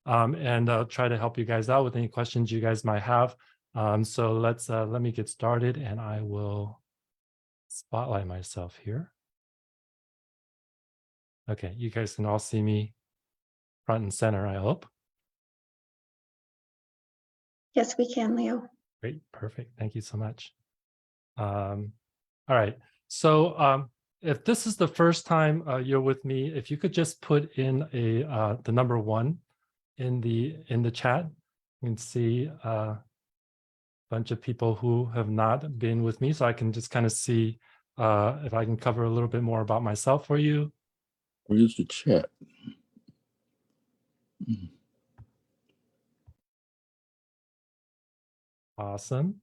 and try to help you guys out with any questions you guys might have. So let me get started, and I will spotlight myself here. Okay, you guys can all see me front and center, I hope. Yes, we can, Leo. Great, perfect. Thank you so much. All right, so if this is the first time you're with me, if you could just put in the number 1 in the chat, you can see a bunch of people who have not been with me, so I can just kind of see if I can cover a little bit more about myself for you. Where's the chat? Awesome.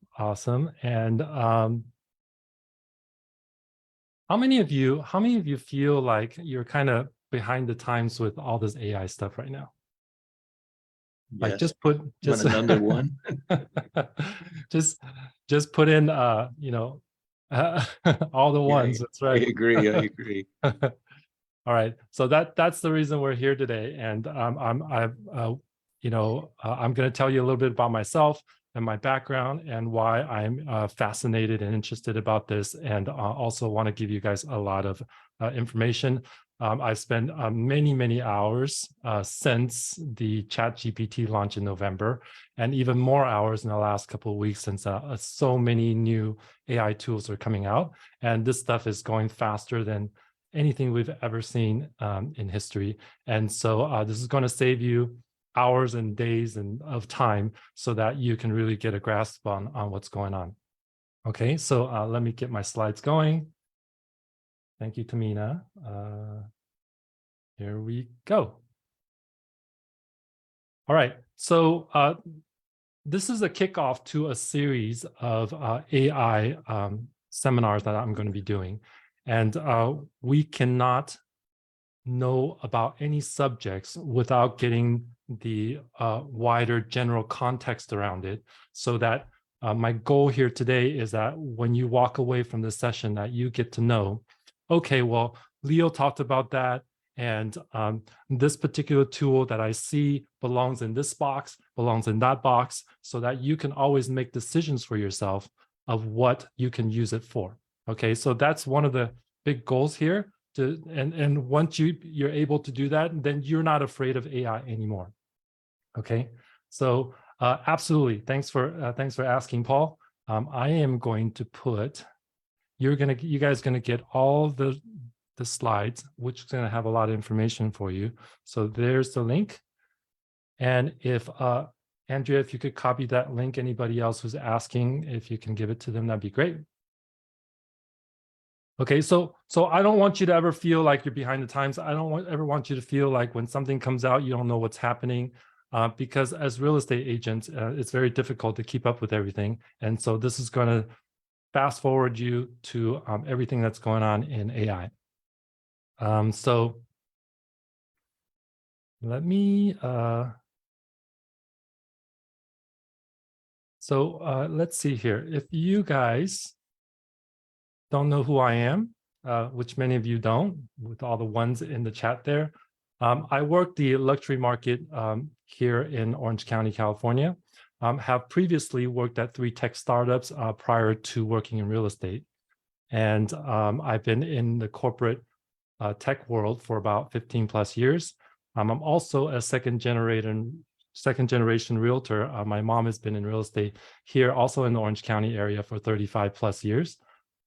And how many of you feel like you're kind of behind the times with all this AI stuff right now? Like Yes. just put another one. just put in you know all the ones. That's right. I agree. All right, so that's the reason we're here today, and I'm going to tell you a little bit about myself and my background and why I'm fascinated and interested about this, and also want to give you guys a lot of information. I've spent many hours since the ChatGPT launch in November, and even more hours in the last couple of weeks since so many new AI tools are coming out, and this stuff is going faster than anything we've ever seen in history. And so this is going to save you hours and days of time so that you can really get a grasp on what's going on. Okay, so let me get my slides going. Thank you, Tamina. Here we go. All right, so this is a kickoff to a series of AI seminars that I'm going to be doing. And we cannot know about any subjects without getting the wider general context around it, so that my goal here today is that when you walk away from this session, that you get to know, okay, well, Leo talked about that, and this particular tool that I see belongs in this box, belongs in that box, so that you can always make decisions for yourself of what you can use it for. Okay, so that's one of the big goals here. And once you're able to do that, then you're not afraid of AI anymore. Okay, so absolutely. Thanks for asking, Paul. I am going to put. You guys gonna get all the slides, which is gonna have a lot of information for you. So there's the link, and if Andrea, if you could copy that link, anybody else who's asking, if you can give it to them, that'd be great. Okay, so I don't want you to ever feel like you're behind the times. I don't ever want you to feel like when something comes out, you don't know what's happening, because as real estate agents, it's very difficult to keep up with everything. And so this is going to fast forward you to everything that's going on in AI. So let me, let's see here. If you guys don't know who I am, which many of you don't, with all the ones in the chat there. I work the luxury market here in Orange County, California. Have previously worked at 3 tech startups prior to working in real estate. And I've been in the corporate tech world for about 15 plus years. I'm also a second generation realtor. My mom has been in real estate here, also in the Orange County area, for 35 plus years.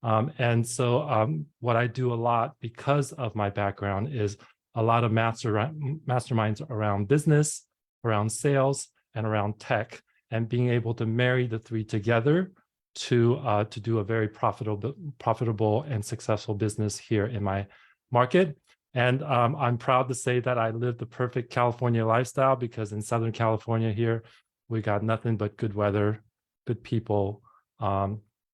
And so what I do a lot because of my background is a lot of masterminds around business, around sales, and around tech, and being able to marry the 3 together to do a very profitable and successful business here in my market. And I'm proud to say that I live the perfect California lifestyle, because in Southern California here, we got nothing but good weather, good people,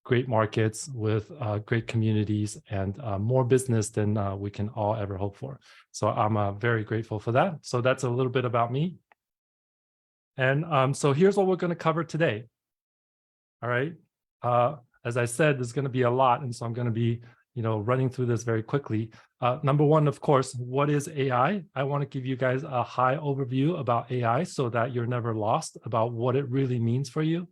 great markets with great communities, and more business than we can all ever hope for. So I'm very grateful for that. So that's a little bit about me. And so here's what we're going to cover today. All right. As I said, there's going to be a lot, and so I'm going to be, running through this very quickly. Number one, of course, what is AI? I want to give you guys a high overview about AI so that you're never lost about what it really means for you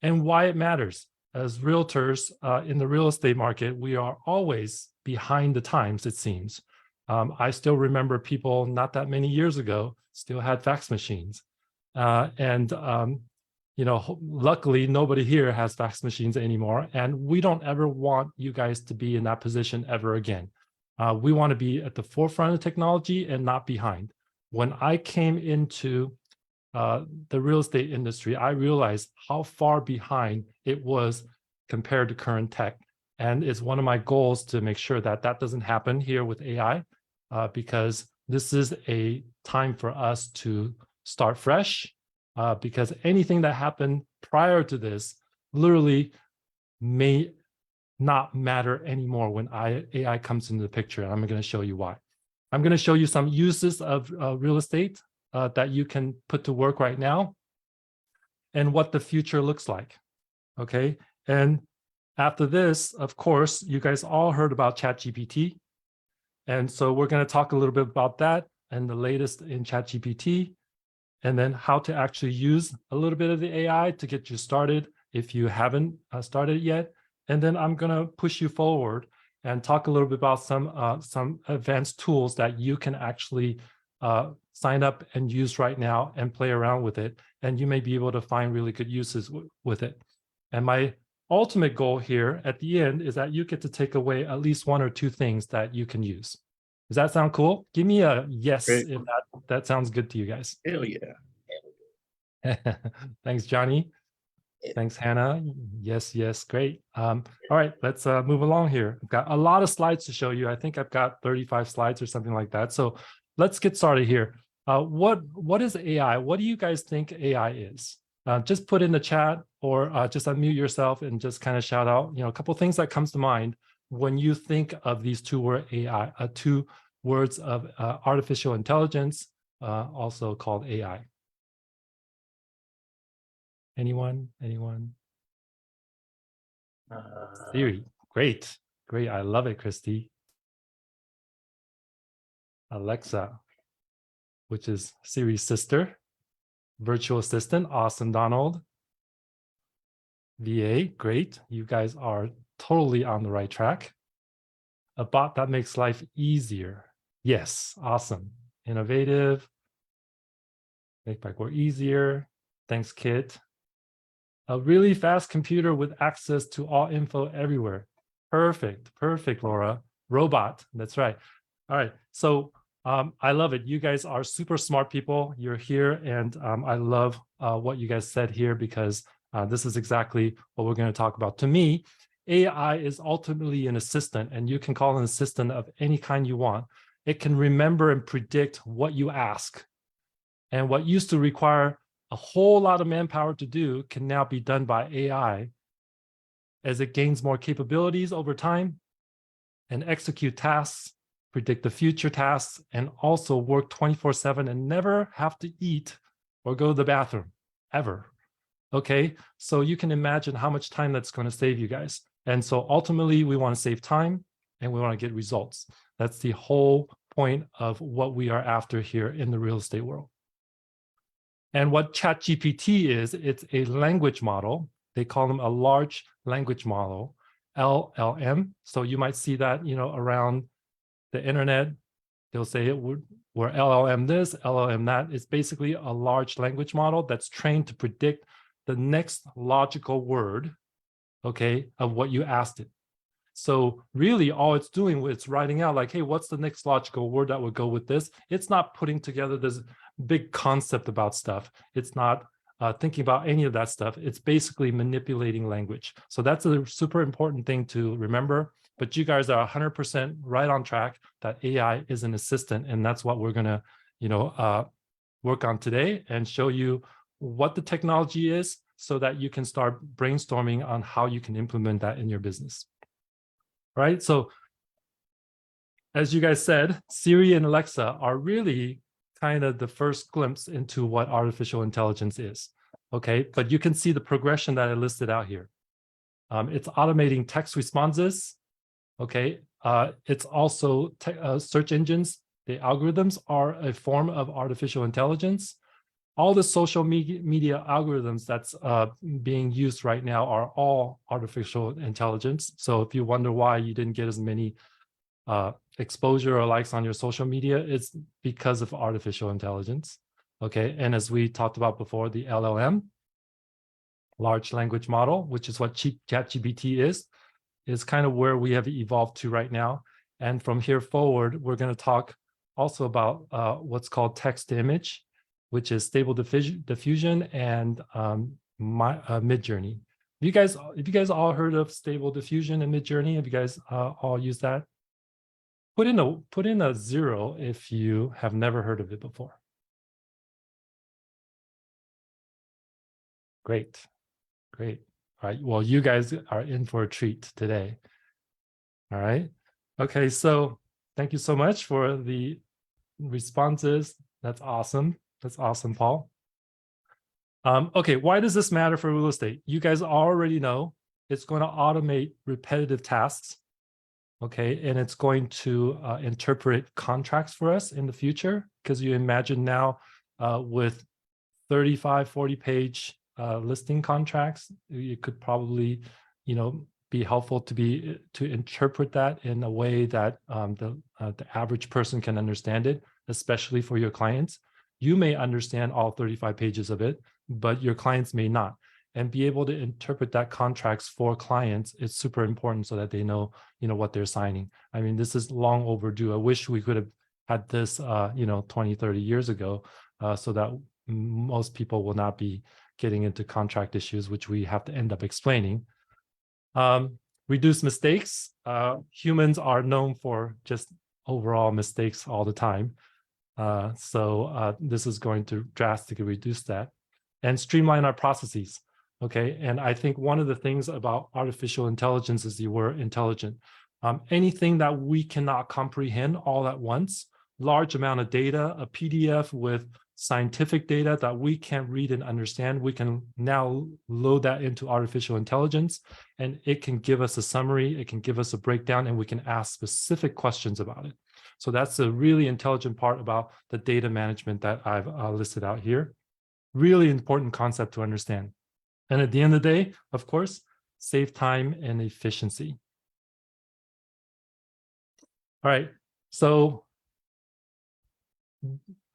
and why it matters. As realtors in the real estate market, we are always behind the times, it seems. I still remember people not that many years ago still had fax machines. Luckily, nobody here has fax machines anymore. And we don't ever want you guys to be in that position ever again. We want to be at the forefront of technology and not behind. When I came into the real estate industry, I realized how far behind it was compared to current tech. And it's one of my goals to make sure that that doesn't happen here with AI, because this is a time for us to start fresh, because anything that happened prior to this literally may not matter anymore when AI comes into the picture. And I'm going to show you why. I'm going to show you some uses of real estate that you can put to work right now and what the future looks like. Okay. And after this, of course, you guys all heard about ChatGPT. And so we're going to talk a little bit about that and the latest in ChatGPT, and then how to actually use a little bit of the AI to get you started if you haven't started yet. And then I'm going to push you forward and talk a little bit about some advanced tools that you can actually sign up and use right now and play around with it. And you may be able to find really good uses with it. And my ultimate goal here at the end is that you get to take away at least one or two things that you can use. Does that sound cool? Give me a yes Great. if that sounds good to you guys. Hell yeah. Thanks, Johnny. Thanks, Hannah. Yes, great. All right, let's move along here. I've got a lot of slides to show you. I think I've got 35 slides or something like that. So let's get started here. What is AI? What do you guys think AI is? Just put in the chat or just unmute yourself and just kind of shout out, a couple of things that comes to mind when you think of these two words of artificial intelligence, also called AI. Anyone? Siri, great. I love it, Christy. Alexa, which is Siri's sister. Virtual assistant, awesome, Donald. VA, great. You guys are totally on the right track. A bot that makes life easier. Yes, awesome. Innovative. Make my work easier. Thanks, Kit. A really fast computer with access to all info everywhere. Perfect, Laura. Robot, that's right. All right, so I love it. You guys are super smart people. You're here, and I love what you guys said here, because this is exactly what we're going to talk about. To me, AI is ultimately an assistant, and you can call an assistant of any kind you want. It can remember and predict what you ask. And what used to require a whole lot of manpower to do can now be done by AI as it gains more capabilities over time and execute tasks, predict the future tasks, and also work 24/7 and never have to eat or go to the bathroom, ever. Okay, so you can imagine how much time that's going to save you guys. And so ultimately, we want to save time and we want to get results. That's the whole point of what we are after here in the real estate world. And what ChatGPT is, it's a language model. They call them a large language model, LLM. So you might see that, around the internet. They'll say we're LLM this, LLM that. It's basically a large language model that's trained to predict the next logical word, okay, of what you asked it. So really all it's doing, it's writing out like, hey, what's the next logical word that would go with this? It's not putting together this big concept about stuff. It's not thinking about any of that stuff. It's basically manipulating language. So that's a super important thing to remember. But you guys are 100% right on track that AI is an assistant. And that's what we're going to, work on today and show you what the technology is so that you can start brainstorming on how you can implement that in your business. Right? So as you guys said, Siri and Alexa are really kind of the first glimpse into what artificial intelligence is. Okay, but you can see the progression that I listed out here. It's automating text responses, Okay, it's also search engines. The algorithms are a form of artificial intelligence. All the social media algorithms that's being used right now are all artificial intelligence. So if you wonder why you didn't get as many exposure or likes on your social media, it's because of artificial intelligence. Okay, and as we talked about before, the LLM, large language model, which is what ChatGPT is kind of where we have evolved to right now. And from here forward, we're going to talk also about what's called text to image, which is Stable Diffusion and Midjourney. Have you guys all heard of Stable Diffusion and Midjourney? Have you guys all used that? Put in a 0 if you have never heard of it before. Great, great. All right, well, you guys are in for a treat today. All right, okay, so thank you so much for the responses. That's awesome. That's awesome, Paul. Okay, why does this matter for real estate? You guys already know it's going to automate repetitive tasks. Okay, and it's going to interpret contracts for us in the future, because you imagine now with 35, 40-page listing contracts, it could probably, be helpful to interpret that in a way that the average person can understand it, especially for your clients. You may understand all 35 pages of it, but your clients may not. And be able to interpret that contracts for clients is super important so that they know, what they're signing. I mean, this is long overdue. I wish we could have had this, 20, 30 years ago, so that most people will not be getting into contract issues, which we have to end up explaining. Reduce mistakes. Humans are known for just overall mistakes all the time. So this is going to drastically reduce that. And streamline our processes. Okay, and I think one of the things about artificial intelligence is the word intelligent. Anything that we cannot comprehend all at once, large amount of data, a PDF with scientific data that we can't read and understand, we can now load that into artificial intelligence, and it can give us a summary, it can give us a breakdown, and we can ask specific questions about it. So that's the really intelligent part about the data management that I've listed out here. Really important concept to understand. And at the end of the day, of course, save time and efficiency. All right, so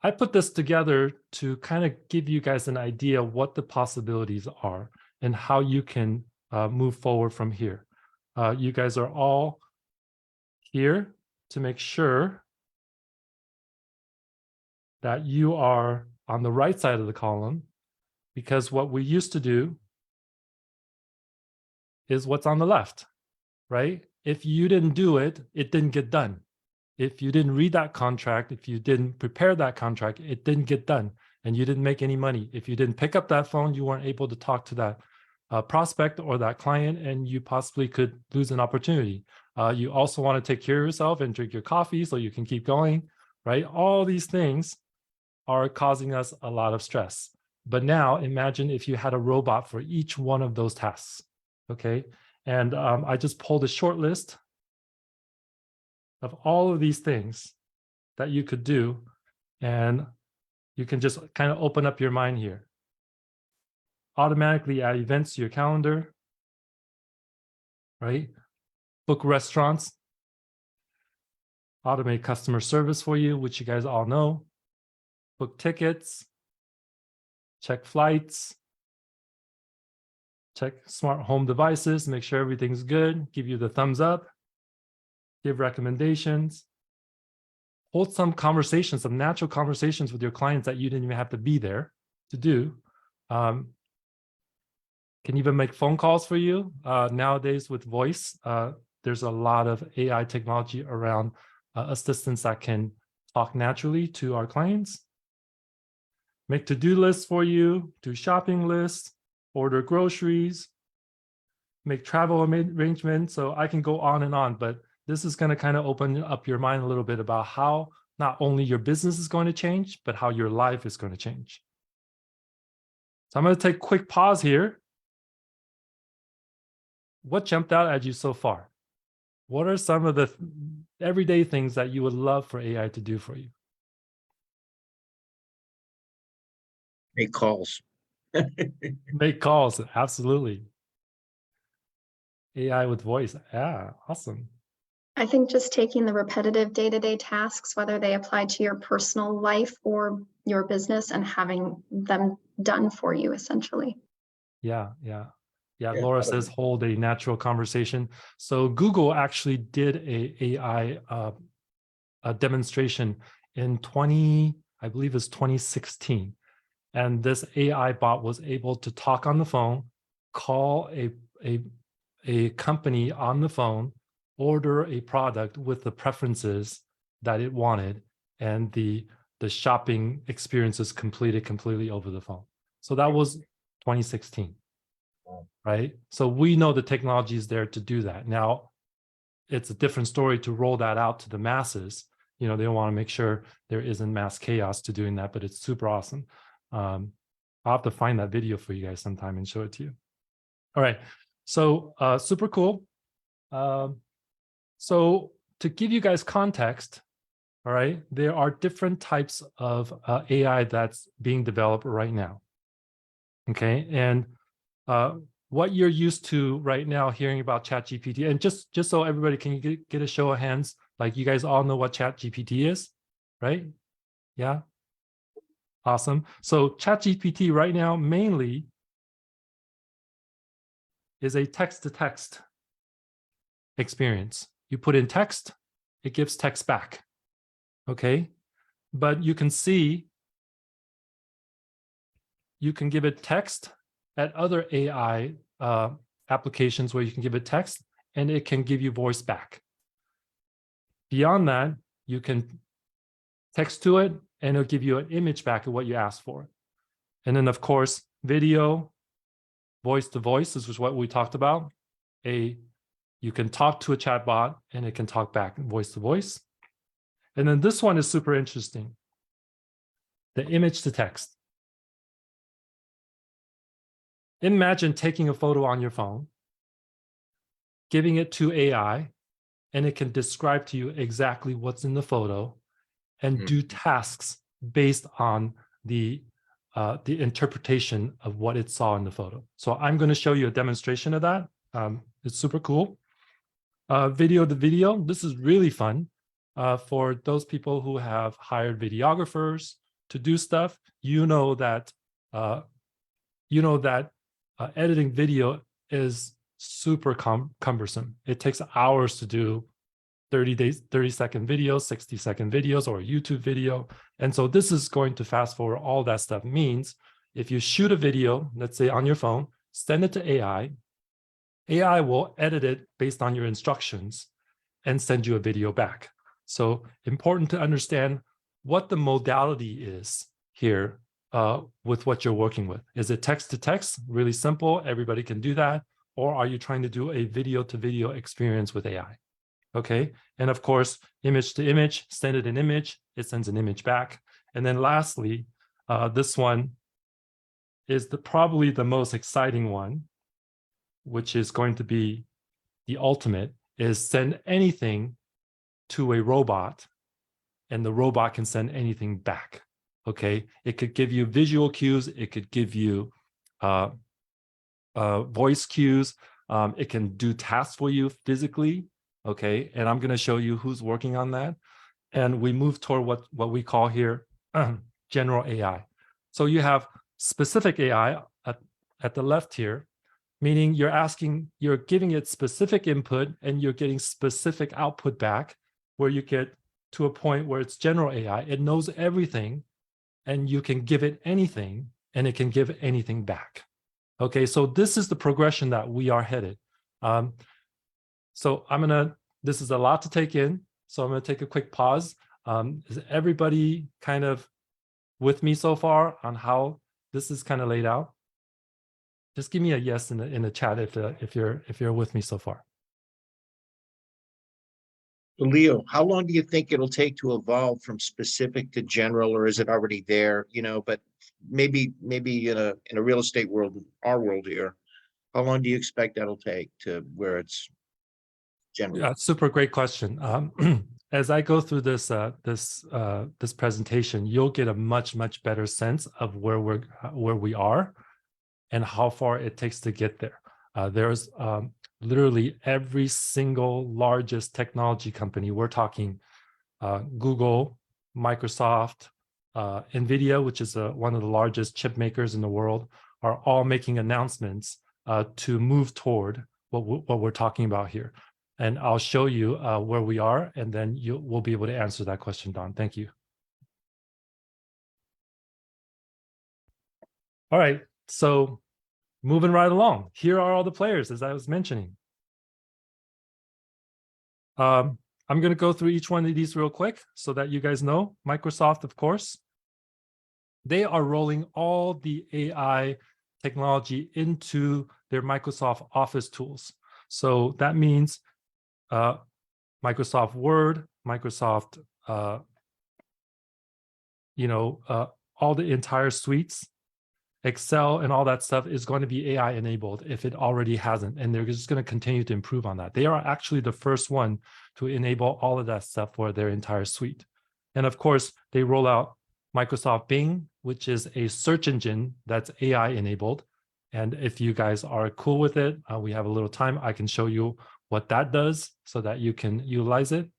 I put this together to kind of give you guys an idea of what the possibilities are and how you can move forward from here. You guys are all here to make sure that you are on the right side of the column, because what we used to do is what's on the left, right? If you didn't do it, it didn't get done. If you didn't read that contract, if you didn't prepare that contract, it didn't get done, and you didn't make any money. If you didn't pick up that phone, you weren't able to talk to that prospect or that client, and you possibly could lose an opportunity. You also want to take care of yourself and drink your coffee so you can keep going, right? All these things are causing us a lot of stress. But now imagine if you had a robot for each one of those tasks, okay? And I just pulled a short list of all of these things that you could do, and you can just kind of open up your mind here. Automatically add events to your calendar, right? Book restaurants, automate customer service for you, which you guys all know. Book tickets, check flights, check smart home devices, make sure everything's good, give you the thumbs up, give recommendations, hold some conversations, some natural conversations with your clients that you didn't even have to be there to do. Can even make phone calls for you. Nowadays with voice, there's a lot of AI technology around assistants that can talk naturally to our clients. Make to-do lists for you, do shopping lists, order groceries, make travel arrangements. So I can go on and on, but this is going to kind of open up your mind a little bit about how not only your business is going to change, but how your life is going to change. So I'm going to take a quick pause here. What jumped out at you so far? what are some of the everyday things that you would love for AI to do for you? Make calls. Make calls, absolutely. AI with voice, yeah, awesome. I think just taking the repetitive day-to-day tasks, whether they apply to your personal life or your business, and having them done for you, essentially. Yeah. Yeah, Laura that'll says be- hold a natural conversation. So Google actually did a AI a demonstration in I believe it's 2016. And this AI bot was able to talk on the phone, call a company on the phone, order a product with the preferences that it wanted, and the shopping experience is completely over the phone. So that was 2016, right? So we know the technology is there to do that. Now, it's a different story to roll that out to the masses. You know, they want to make sure there isn't mass chaos to doing that, but it's super awesome. I'll have to find that video for you guys sometime and show it to you. All right, so super cool. So to give you guys context, all right, there are different types of AI that's being developed right now. Okay, and what you're used to right now hearing about ChatGPT, and just so everybody can get a show of hands, like you guys all know what ChatGPT is, right? Yeah, awesome. So ChatGPT right now mainly is a text-to-text experience. You put in text, it gives text back, okay? But you can see, you can give it text at other AI applications where you can give it text and it can give you voice back. Beyond that, you can text to it and it'll give you an image back of what you asked for. And then of course, video, voice to voice, this is what we talked about. You can talk to a chatbot and it can talk back voice to voice. And then this one is super interesting. The image to text. Imagine taking a photo on your phone, giving it to AI, and it can describe to you exactly what's in the photo and do tasks based on the interpretation of what it saw in the photo. So I'm going to show you a demonstration of that. It's super cool. Video to video, this is really fun for those people who have hired videographers to do stuff. You know that editing video is super cumbersome. It takes hours to do 30-second videos, 60-second videos, or a YouTube video. And so this is going to fast forward all that stuff. Means if you shoot a video, let's say on your phone, send it to AI, AI will edit it based on your instructions and send you a video back. So important to understand what the modality is here with what you're working with. Is it text to text? Really simple, everybody can do that. Or are you trying to do a video to video experience with AI? Okay, and of course, image to image, send it an image, it sends an image back. And then lastly, this one is probably the most exciting one, which is going to be the ultimate, is send anything to a robot and the robot can send anything back. Okay, it could give you visual cues, it could give you voice cues, it can do tasks for you physically. Okay, and I'm going to show you who's working on that. And we move toward what we call here general AI. So you have specific AI at the left here, meaning you're giving it specific input and you're getting specific output back, where you get to a point where it's general AI. It knows everything and you can give it anything and it can give anything back. Okay, so this is the progression that we are headed. So this is a lot to take in. So I'm gonna take a quick pause. Is everybody kind of with me so far on how this is kind of laid out? Just give me a yes in the chat if you're with me so far. So Leo, how long do you think it'll take to evolve from specific to general, or is it already there? You know, but maybe in a real estate world, our world here, how long do you expect that'll take to where it's generally? Yeah, super great question. As I go through this presentation, you'll get a much better sense of where we are and how far it takes to get there. There's literally every single largest technology company. We're talking Google, Microsoft, NVIDIA, which is one of the largest chip makers in the world, are all making announcements to move toward what we're talking about here. And I'll show you where we are, and then we'll be able to answer that question, Don. Thank you. All right, so moving right along. Here are all the players, as I was mentioning. I'm going to go through each one of these real quick so that you guys know. Microsoft, of course, they are rolling all the AI technology into their Microsoft Office tools. So that means Microsoft Word, Microsoft, all the entire suites, Excel and all that stuff is going to be AI enabled if it already hasn't. And they're just going to continue to improve on that. They are actually the first one to enable all of that stuff for their entire suite. And of course, they roll out Microsoft Bing, which is a search engine that's AI enabled. And if you guys are cool with it, we have a little time, I can show you what that does so that you can utilize it.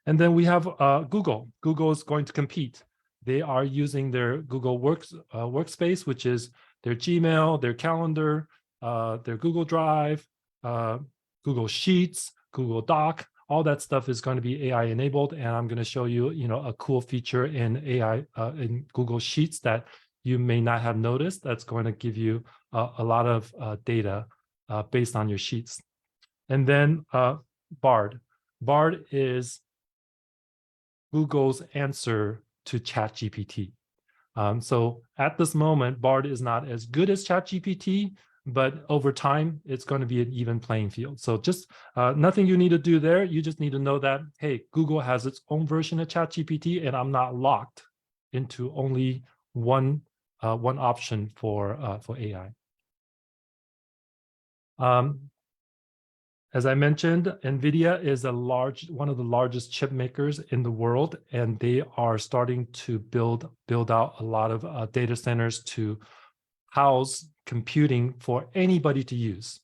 And then we have Google. Google is going to compete. They are using their Google Workspace, which is their Gmail, their calendar, their Google Drive, Google Sheets, Google Doc. All that stuff is going to be AI enabled. And I'm going to show you, a cool feature in AI in Google Sheets that you may not have noticed. That's going to give you a lot of data based on your sheets. And then Bard. Bard is Google's answer to ChatGPT. So at this moment, Bard is not as good as ChatGPT, but over time, it's going to be an even playing field. So just nothing you need to do there. You just need to know that, hey, Google has its own version of ChatGPT, and I'm not locked into only one option for AI. As I mentioned, NVIDIA is one of the largest chip makers in the world, and they are starting to build out a lot of data centers to house computing for anybody to use.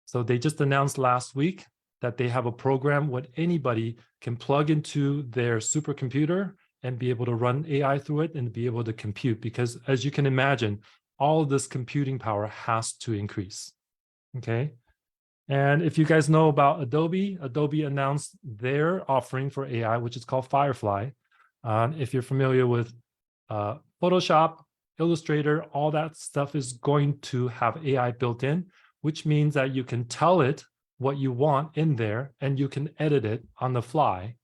So they just announced last week that they have a program where anybody can plug into their supercomputer and be able to run AI through it and be able to compute, because as you can imagine, all of this computing power has to increase, okay? And if you guys know about Adobe, Adobe announced their offering for AI, which is called Firefly. If you're familiar with Photoshop, Illustrator, all that stuff is going to have AI built in, which means that you can tell it what you want in there and you can edit it on the fly,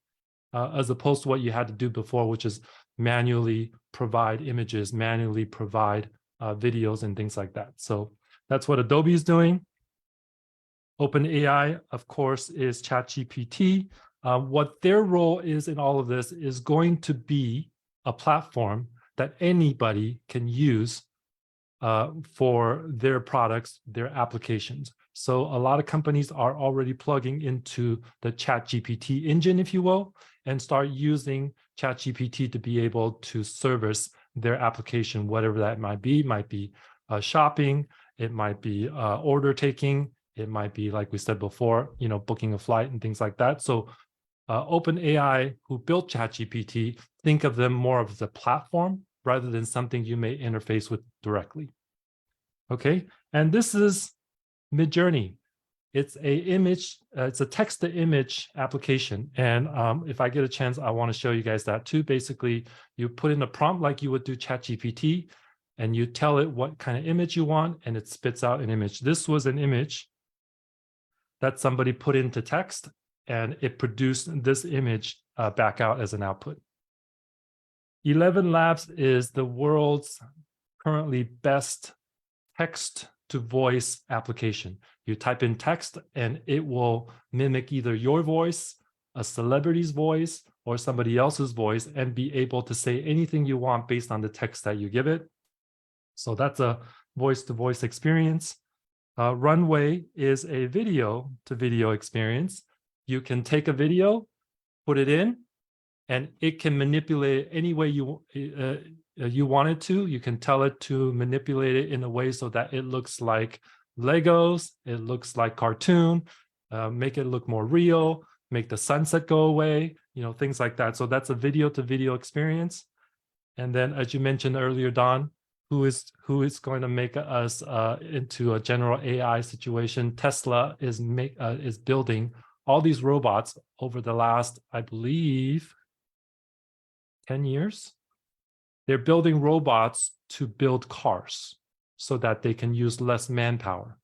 as opposed to what you had to do before, which is manually provide images, manually provide videos and things like that. So that's what Adobe is doing. OpenAI, of course, is ChatGPT. What their role is in all of this is going to be a platform that anybody can use for their products, their applications. So a lot of companies are already plugging into the ChatGPT engine, if you will, and start using ChatGPT to be able to service their application, whatever that might be. Might be shopping, it might be order taking, it might be, like we said before, booking a flight and things like that. So OpenAI, who built ChatGPT, think of them more of the platform rather than something you may interface with directly. Okay, and this is Midjourney. It's a text-to-image application. And if I get a chance, I want to show you guys that too. Basically, you put in a prompt like you would do ChatGPT, and you tell it what kind of image you want, and it spits out an image. This was an image that somebody put into text, and it produced this image back out as an output. 11 Labs is the world's currently best text-to-voice application. You type in text, and it will mimic either your voice, a celebrity's voice, or somebody else's voice, and be able to say anything you want based on the text that you give it. So that's a voice-to-voice experience. Runway is a video-to-video experience. you can take a video, put it in, and it can manipulate it any way you want it to. You can tell it to manipulate it in a way so that it looks like Legos, it looks like cartoon, make it look more real, make the sunset go away, things like that. So that's a video to video experience. And then, as you mentioned earlier, Don, who is going to make us into a general AI situation? Tesla is building all these robots over the last, I believe, 10 years. They're building robots to build cars so that they can use less manpower.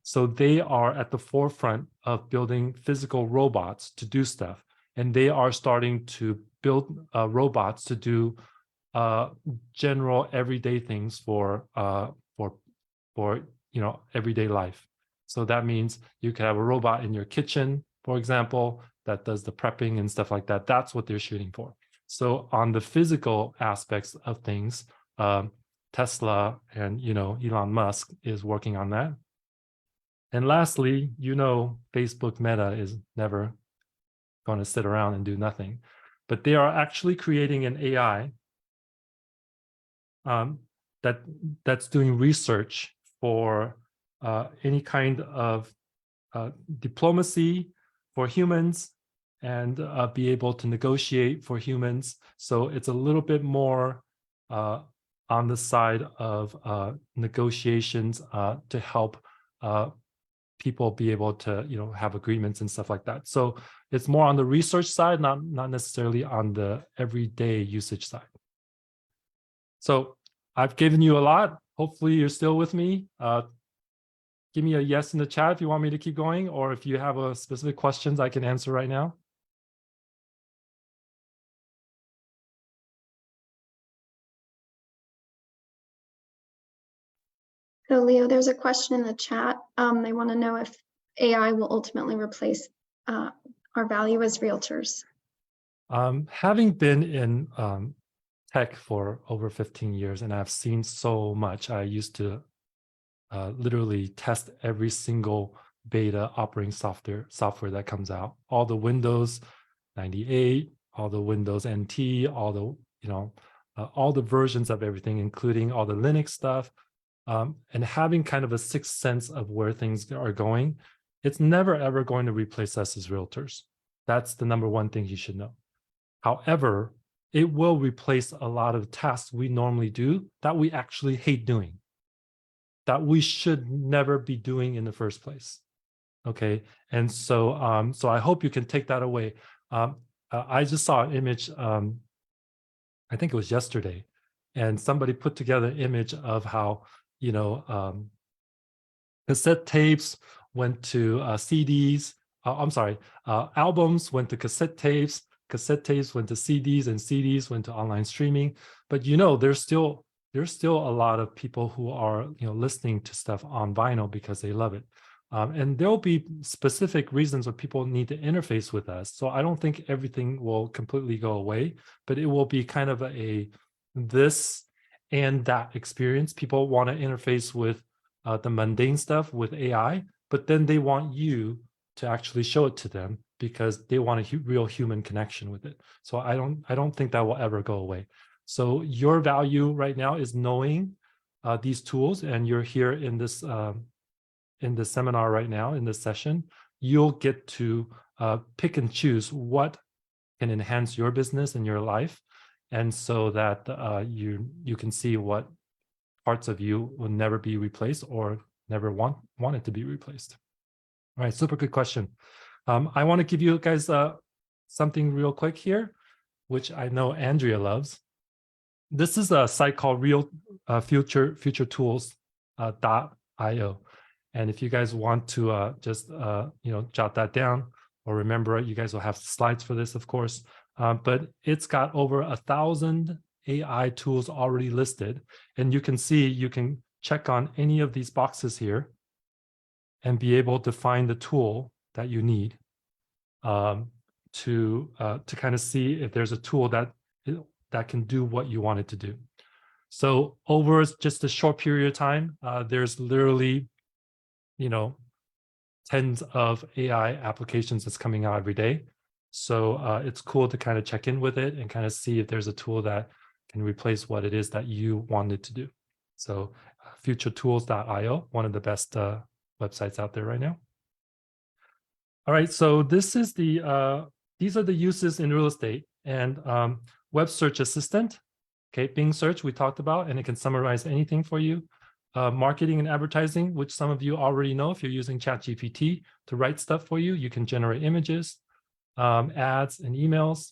So they are at the forefront of building physical robots to do stuff. And they are starting to build robots to do general everyday things for everyday life. So that means you can have a robot in your kitchen, for example, that does the prepping and stuff like that. That's what they're shooting for. So on the physical aspects of things, Tesla and Elon Musk is working on that. And lastly, Facebook Meta is never going to sit around and do nothing, but they are actually creating an AI that's doing research for any kind of diplomacy for humans and be able to negotiate for humans. So it's a little bit more on the side of negotiations to help people be able to have agreements and stuff like that. So it's more on the research side, not necessarily on the everyday usage side. So I've given you a lot. Hopefully you're still with me. Give me a yes in the chat if you want me to keep going, or if you have a specific questions I can answer right now. So Leo, there's a question in the chat. They want to know if AI will ultimately replace our value as realtors. Having been in tech for over 15 years, and I've seen so much. I used to literally test every single beta operating software that comes out, all the Windows 98, all the Windows NT, all the versions of everything, including all the Linux stuff, and having kind of a sixth sense of where things are going. It's never ever going to replace us as realtors. That's the number one thing you should know. However, it will replace a lot of tasks we normally do that we actually hate doing, that we should never be doing in the first place. Okay, and so so I hope you can take that away. I just saw an image, I think it was yesterday, and somebody put together an image of how cassette tapes went to CDs. Albums went to cassette tapes went to CDs, and CDs went to online streaming. But there's still a lot of people who are listening to stuff on vinyl because they love it. And there'll be specific reasons where people need to interface with us. So I don't think everything will completely go away, but it will be kind of a this and that experience. People want to interface with the mundane stuff with AI, but then they want you to actually show it to them because they want a real human connection with it. So I don't think that will ever go away. So your value right now is knowing these tools, and you're here in this seminar right now, in this session. You'll get to pick and choose what can enhance your business and your life, and so that you can see what parts of you will never be replaced or never want it to be replaced. All right, super good question. I want to give you guys something real quick here, which I know Andrea loves. This is a site called futuretools.io. And if you guys want to just jot that down or remember it, you guys will have slides for this, of course. But it's got over 1,000 AI tools already listed. And you can see, you can check on any of these boxes here and be able to find the tool that you need to kind of see if there's a tool that can do what you want it to do. So over just a short period of time, there's literally tens of AI applications that's coming out every day. So it's cool to kind of check in with it and kind of see if there's a tool that can replace what it is that you wanted to do. So futuretools.io, one of the best websites out there right now. All right, so this is the these are the uses in real estate, and web search assistant, okay, Bing search we talked about, and it can summarize anything for you. Marketing and advertising, which some of you already know if you're using ChatGPT to write stuff for you. You can generate images, ads and emails,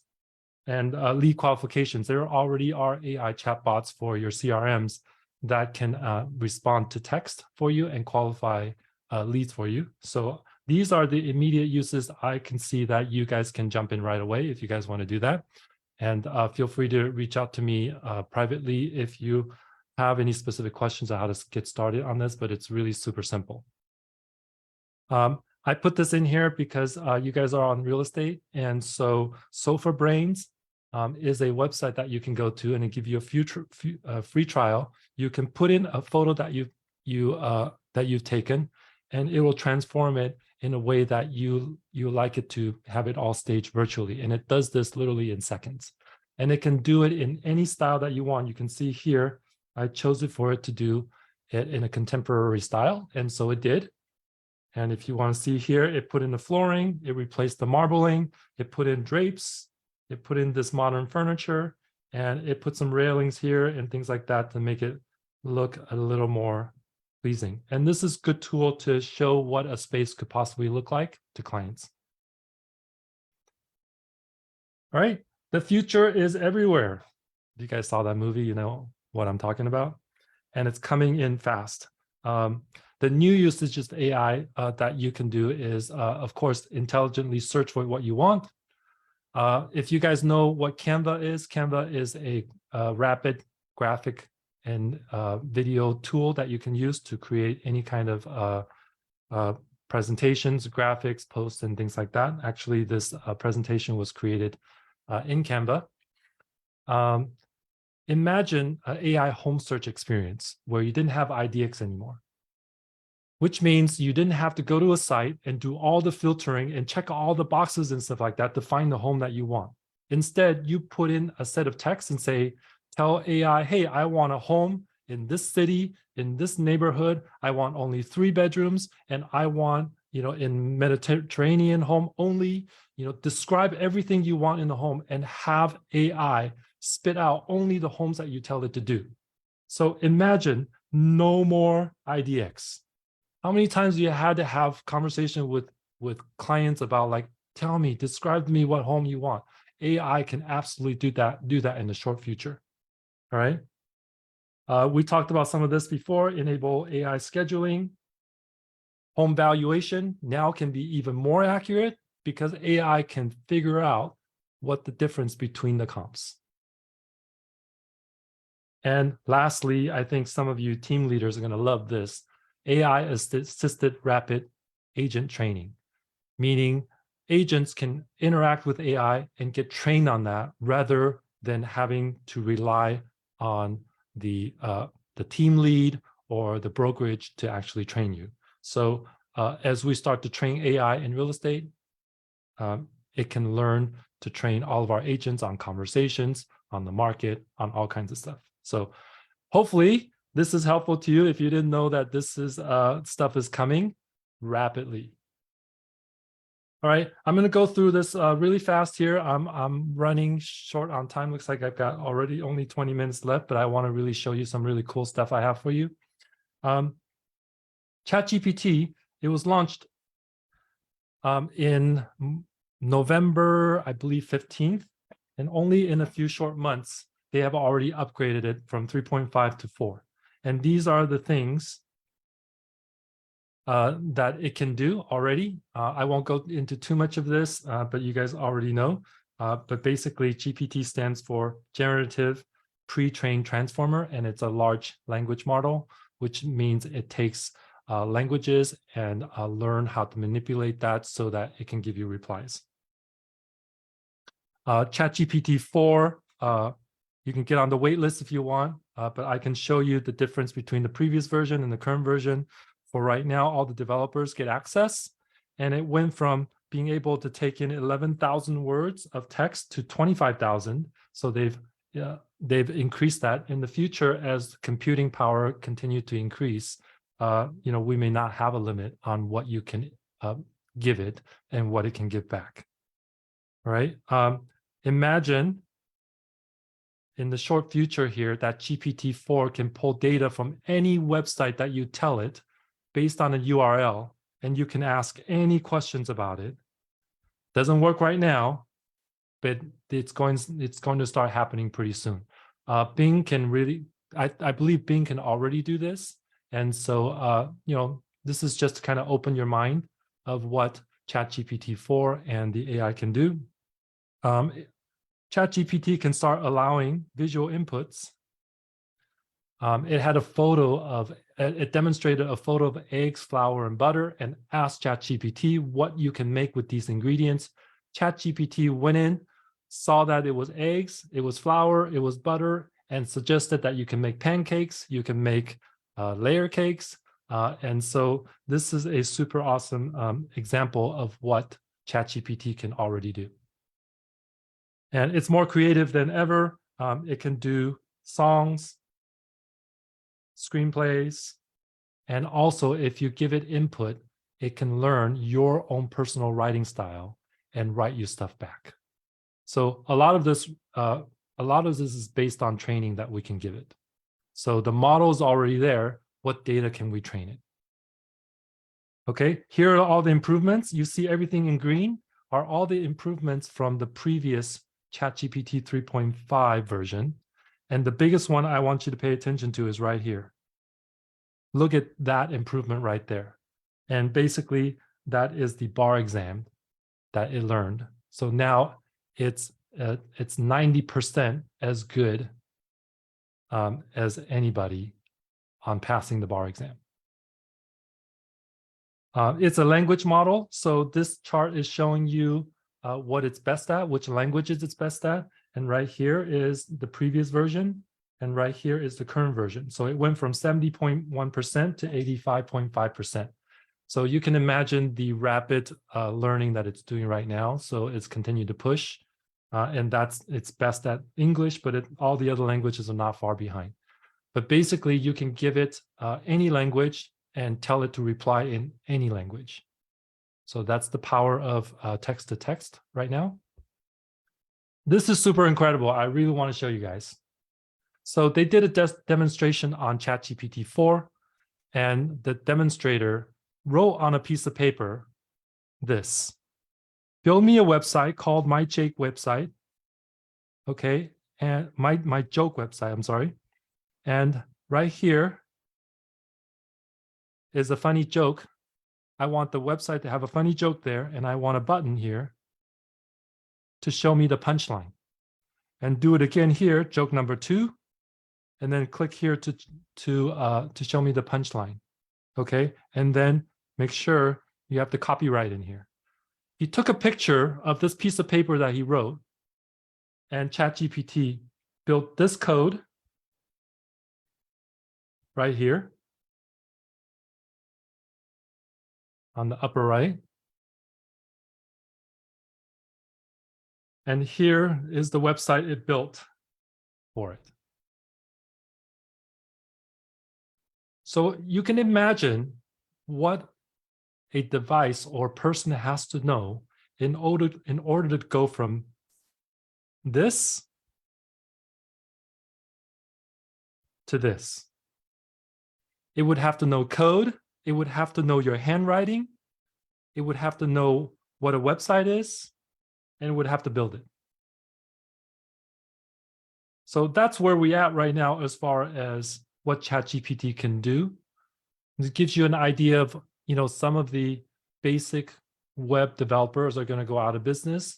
and lead qualifications. There already are AI chatbots for your CRMs that can respond to text for you and qualify leads for you. So these are the immediate uses. I can see that you guys can jump in right away if you guys want to do that. And feel free to reach out to me privately if you have any specific questions on how to get started on this, but it's really super simple. I put this in here because you guys are on real estate. And so Sofa Brains is a website that you can go to, and it gives you a free trial. You can put in a photo that you've taken, and it will transform it in a way that you like it to have it all staged virtually. And it does this literally in seconds. And it can do it in any style that you want. You can see here, I chose it for it to do it in a contemporary style. And so it did. And if you want to see here, it put in the flooring, it replaced the marbling, it put in drapes, it put in this modern furniture, and it put some railings here and things like that to make it look a little more pleasing. And this is a good tool to show what a space could possibly look like to clients. All right, the future is everywhere. If you guys saw that movie, you know what I'm talking about. And it's coming in fast. The new usage of AI that you can do is, of course, intelligently search for what you want. If you guys know what Canva is a rapid graphic and video tool that you can use to create any kind of presentations, graphics, posts, and things like that. Actually, this presentation was created in Canva. Imagine an AI home search experience where you didn't have IDX anymore, which means you didn't have to go to a site and do all the filtering and check all the boxes and stuff like that to find the home that you want. Instead, you put in a set of text and say, tell AI, hey, I want a home in this city, in this neighborhood. I want only 3 bedrooms, and I want, in Mediterranean home only, describe everything you want in the home and have AI spit out only the homes that you tell it to do. So imagine no more IDX. How many times you had to have conversation with clients about, like, tell me, describe to me what home you want? AI can absolutely do that in the short future. All right. We talked about some of this before. Enable AI scheduling. Home valuation now can be even more accurate because AI can figure out what the difference between the comps. And lastly, I think some of you team leaders are going to love this. AI assisted rapid agent training, meaning agents can interact with AI and get trained on that rather than having to rely on the team lead or the brokerage to actually train you. So as we start to train AI in real estate, it can learn to train all of our agents on conversations, on the market, on all kinds of stuff. So hopefully this is helpful to you if you didn't know that this is stuff is coming rapidly. All right, I'm going to go through this really fast here. I'm running short on time. Looks like I've got already only 20 minutes left, but I want to really show you some really cool stuff I have for you. ChatGPT, it was launched in November, I believe 15th, and only in a few short months, they have already upgraded it from 3.5 to 4. And these are the things that it can do already. I won't go into too much of this, but you guys already know. But basically, GPT stands for Generative Pre-trained Transformer, and it's a large language model, which means it takes languages and learn how to manipulate that so that it can give you replies. ChatGPT 4, you can get on the wait list if you want, but I can show you the difference between the previous version and the current version. For right now, all the developers get access, and it went from being able to take in 11,000 words of text to 25,000. So they've increased that. In the future, as computing power continue to increase, we may not have a limit on what you can give it and what it can give back. Right? Imagine in the short future here that GPT-4 can pull data from any website that you tell it based on a URL, and you can ask any questions about it. Doesn't work right now, but it's going to start happening pretty soon. Bing can really, I believe Bing can already do this. And so, this is just to kind of open your mind of what ChatGPT-4 and the AI can do. ChatGPT can start allowing visual inputs. It had a photo of, it demonstrated a photo of eggs, flour, and butter, and asked ChatGPT what you can make with these ingredients. ChatGPT went in, saw that it was eggs, it was flour, it was butter, and suggested that you can make pancakes, you can make layer cakes. And so this is a super awesome example of what ChatGPT can already do. And it's more creative than ever. It can do songs, screenplays, and also if you give it input, it can learn your own personal writing style and write you stuff back. So a lot of this is based on training that we can give it. So the model is already there. What data can we train it? Okay, here are all the improvements. You see everything in green are all the improvements from the previous ChatGPT 3.5 version. And the biggest one I want you to pay attention to is right here. Look at that improvement right there. And basically, that is the bar exam that it learned. So now it's 90% as good as anybody on passing the bar exam. It's a language model. So this chart is showing you what it's best at, which languages it's best at. And right here is the previous version. And right here is the current version. So it went from 70.1% to 85.5%. So you can imagine the rapid learning that it's doing right now. So it's continued to push. And it's best at English, but all the other languages are not far behind. But basically, you can give it any language and tell it to reply in any language. So that's the power of text-to-text right now. This is super incredible. I really want to show you guys. So they did a demonstration on ChatGPT 4, and the demonstrator wrote on a piece of paper this. Build me a website called My Jake website. Okay, and my joke website, I'm sorry. And right here is a funny joke. I want the website to have a funny joke there, and I want a button here to show me the punchline. And do it again here, joke number 2, and then click here to show me the punchline. Okay, and then make sure you have the copyright in here. He took a picture of this piece of paper that he wrote, and ChatGPT built this code right here on the upper right. And here is the website it built for it. So you can imagine what a device or person has to know in order to go from this to this. It would have to know code. It would have to know your handwriting. It would have to know what a website is, and it would have to build it. So that's where we're at right now as far as what ChatGPT can do. It gives you an idea of, some of the basic web developers are going to go out of business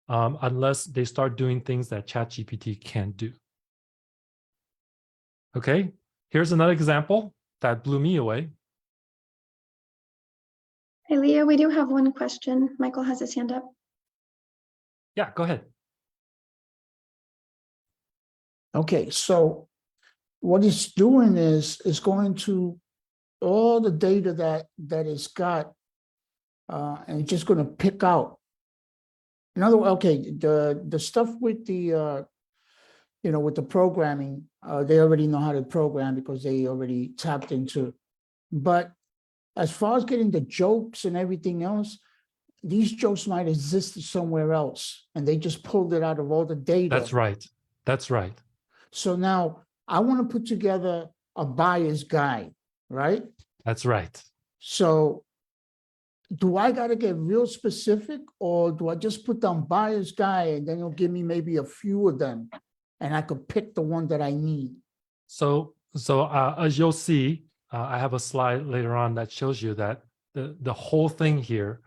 unless they start doing things that ChatGPT can't do. Okay, here's another example that blew me away. Hey, Leah, we do have one question. Michael has his hand up. Yeah, go ahead. Okay, so what it's doing is going to all the data that it's got and it's just gonna pick out. In other words, okay, the stuff with the, with the programming, they already know how to program because they already tapped into. But as far as getting the jokes and everything else, these jokes might exist somewhere else, and they just pulled it out of all the data. That's right. That's right. So now I want to put together a buyer's guide, right? That's right. So do I got to get real specific, or do I just put down buyer's guide and then it'll give me maybe a few of them and I could pick the one that I need? So as you'll see, I have a slide later on that shows you that the whole thing here,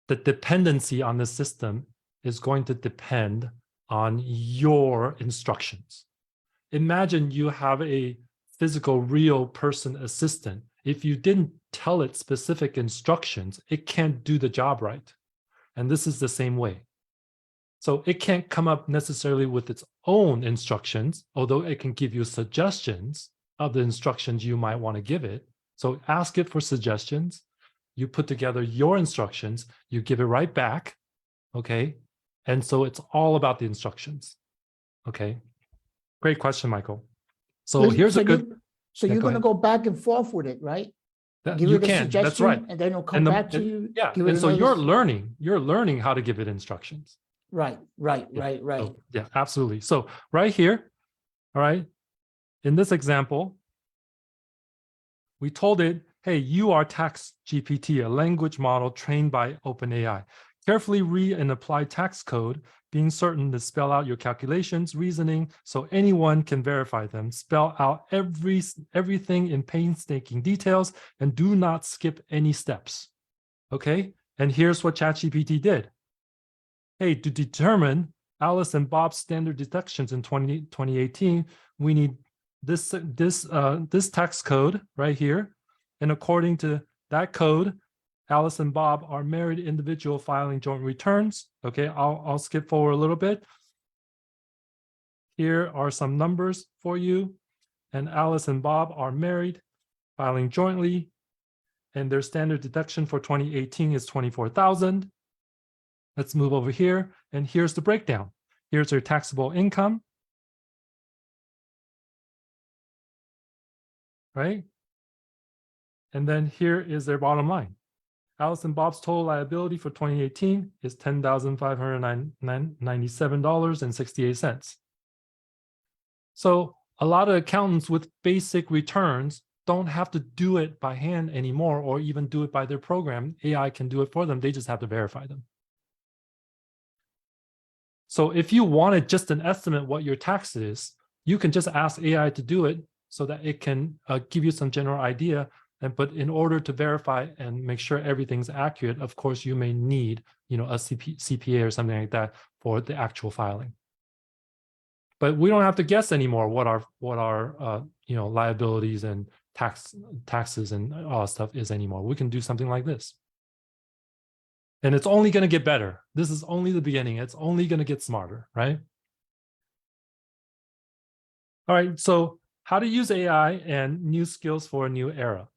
the dependency on the system is going to depend on your instructions. Imagine you have a physical, real person assistant. If you didn't tell it specific instructions, it can't do the job right. And this is the same way. So it can't come up necessarily with its own instructions, although it can give you suggestions of the instructions you might want to give it. So ask it for suggestions. You put together your instructions, you give it right back, okay? And so it's all about the instructions, okay? Great question, Michael. So here's a good... So you're going to go back and forth with it, right? Give You it a can, that's right. suggestion, and then it'll come back to you. Yeah, give it and so another- you're learning how to give it instructions. Right. So, yeah, absolutely. So right here, all right, in this example, we told it, hey, you are Tax GPT, a language model trained by OpenAI. Carefully read and apply tax code, being certain to spell out your calculations, reasoning, so anyone can verify them. Spell out everything in painstaking details and do not skip any steps. Okay, and here's what ChatGPT did. Hey, to determine Alice and Bob's standard deductions in 2018, we need this tax code right here. And according to that code, Alice and Bob are married individual filing joint returns. Okay, I'll skip forward a little bit. Here are some numbers for you. And Alice and Bob are married, filing jointly, and their standard deduction for 2018 is $24,000. Let's move over here, and here's the breakdown. Here's their taxable income, right? And then here is their bottom line. Alice and Bob's total liability for 2018 is $10,597.68. So a lot of accountants with basic returns don't have to do it by hand anymore, or even do it by their program. AI can do it for them. They just have to verify them. So if you wanted just an estimate what your tax is, you can just ask AI to do it so that it can give you some general idea. But in order to verify and make sure everything's accurate, of course, you may need, a CPA or something like that for the actual filing. But we don't have to guess anymore what our liabilities and taxes and all that stuff is anymore. We can do something like this. And it's only going to get better. This is only the beginning. It's only going to get smarter, right? All right, so how to use AI and new skills for a new era.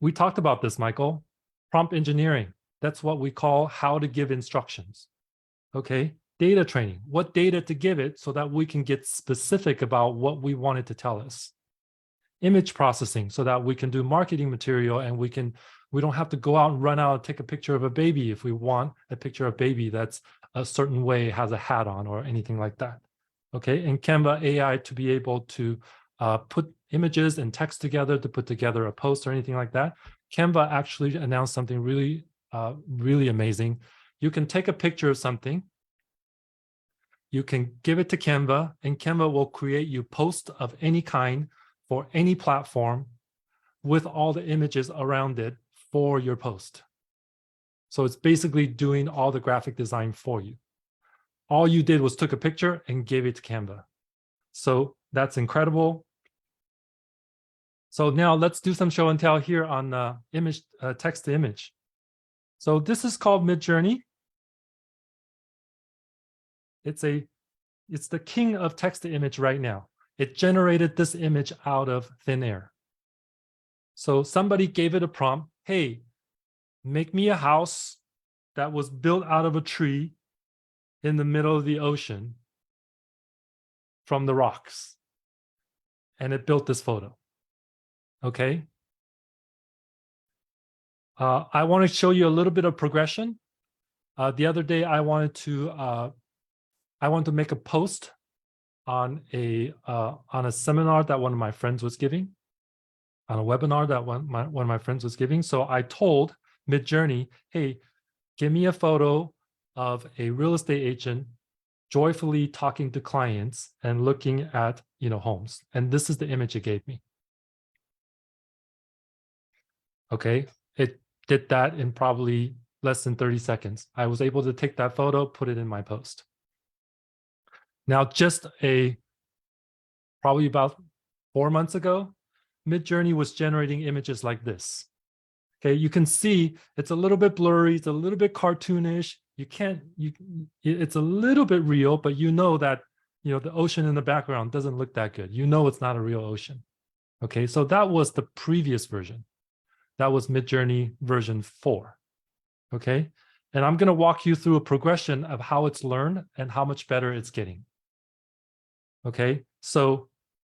We talked about this, Michael. Prompt engineering. That's what we call how to give instructions. Okay, data training. What data to give it so that we can get specific about what we want it to tell us. Image processing so that we can do marketing material and we don't have to go out and run out and take a picture of a baby if we want a picture of a baby that's a certain way, has a hat on or anything like that. Okay, and Canva AI to be able to put images and text together to put together a post or anything like that. Canva actually announced something really, really amazing. You can take a picture of something, you can give it to Canva, and Canva will create you posts of any kind for any platform with all the images around it for your post. So it's basically doing all the graphic design for you. All you did was took a picture and gave it to Canva. So that's incredible. So now let's do some show and tell here on image, text to image. So this is called Midjourney. It's the king of text to image right now. It generated this image out of thin air. So somebody gave it a prompt. Hey, make me a house that was built out of a tree in the middle of the ocean from the rocks. And it built this photo. Okay. I want to show you a little bit of progression. The other day, I wanted to make a post on a seminar that one of my friends was giving, on a webinar that one of my friends was giving. So I told Midjourney, hey, give me a photo of a real estate agent joyfully talking to clients and looking at homes. And this is the image it gave me. Okay, it did that in probably less than 30 seconds. I was able to take that photo, put it in my post. Now, just probably about 4 months ago, Midjourney was generating images like this. Okay, you can see it's a little bit blurry, it's a little bit cartoonish. It's a little bit real, but you know that the ocean in the background doesn't look that good. You know it's not a real ocean. Okay, so that was the previous version. That was Midjourney version 4. Okay, and I'm going to walk you through a progression of how it's learned and how much better it's getting. Okay, so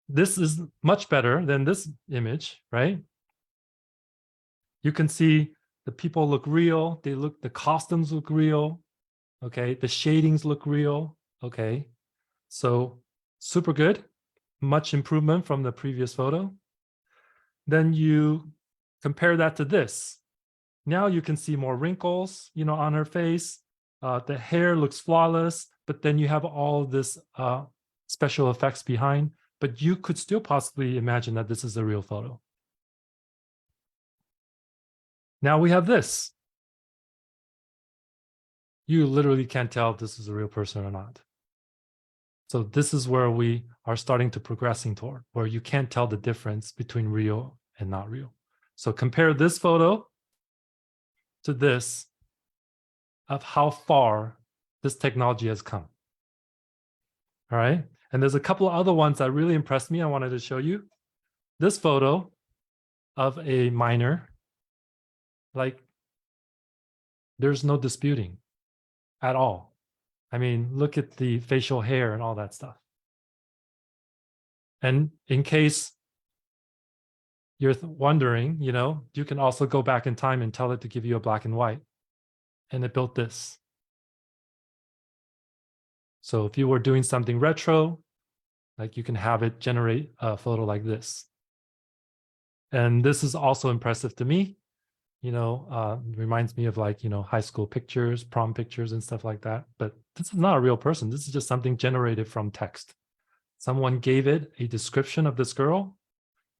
this is much better than this image, right? You can see the people look real. The costumes look real. Okay, the shadings look real. Okay, so super good. Much improvement from the previous photo. Then you compare that to this. Now you can see more wrinkles, on her face. The hair looks flawless, but then you have all this special effects behind. But you could still possibly imagine that this is a real photo. Now we have this. You literally can't tell if this is a real person or not. So this is where we are starting to progressing toward, where you can't tell the difference between real and not real. So compare this photo to this of how far this technology has come. All right. And there's a couple of other ones that really impressed me. I wanted to show you this photo of a miner. Like, there's no disputing at all. I mean, look at the facial hair and all that stuff. And in case you're wondering, you can also go back in time and tell it to give you a black and white. And it built this. So if you were doing something retro, like you can have it generate a photo like this. And this is also impressive to me. Reminds me of high school pictures, prom pictures and stuff like that. But this is not a real person. This is just something generated from text. Someone gave it a description of this girl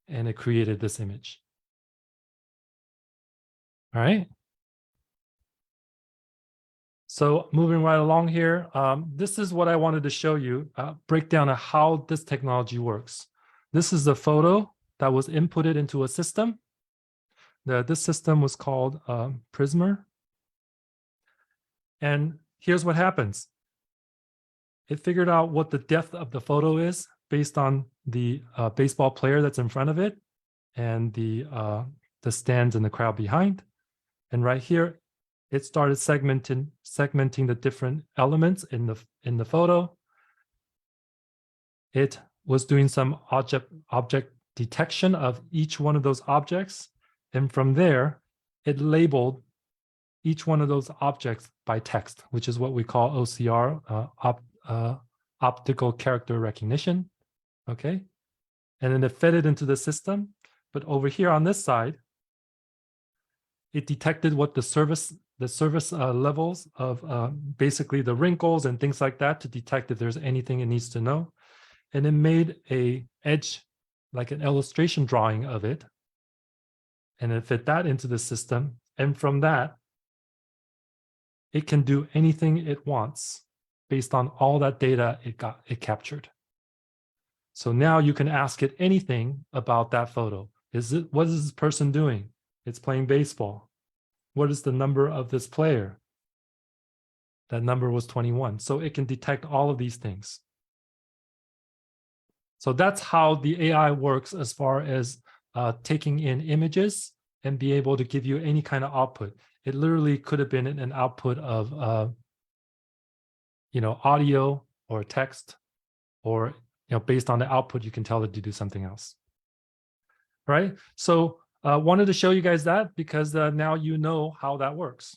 and it created this image. All right. So moving right along here, this is what I wanted to show you, breakdown of how this technology works. This is the photo that was inputted into a system. This system was called Prismer. And here's what happens. It figured out what the depth of the photo is based on the baseball player that's in front of it and the stands and the crowd behind. And right here, it started segmenting the different elements in the photo. It was doing some object detection of each one of those objects. And from there, it labeled each one of those objects by text, which is what we call OCR, optical character recognition. Okay. And then it fed it into the system. But over here on this side, it detected what the service levels of basically the wrinkles and things like that to detect if there's anything it needs to know. And it made a edge, like an illustration drawing of it. And it fit that into the system. And from that, it can do anything it wants based on all that data it captured. So now you can ask it anything about that photo. What is this person doing? It's playing baseball. What is the number of this player? That number was 21. So it can detect all of these things. So that's how the AI works as far as taking in images and be able to give you any kind of output. It literally could have been an output of, audio or text, or, based on the output, you can tell it to do something else. Right? So wanted to show you guys that because now you know how that works.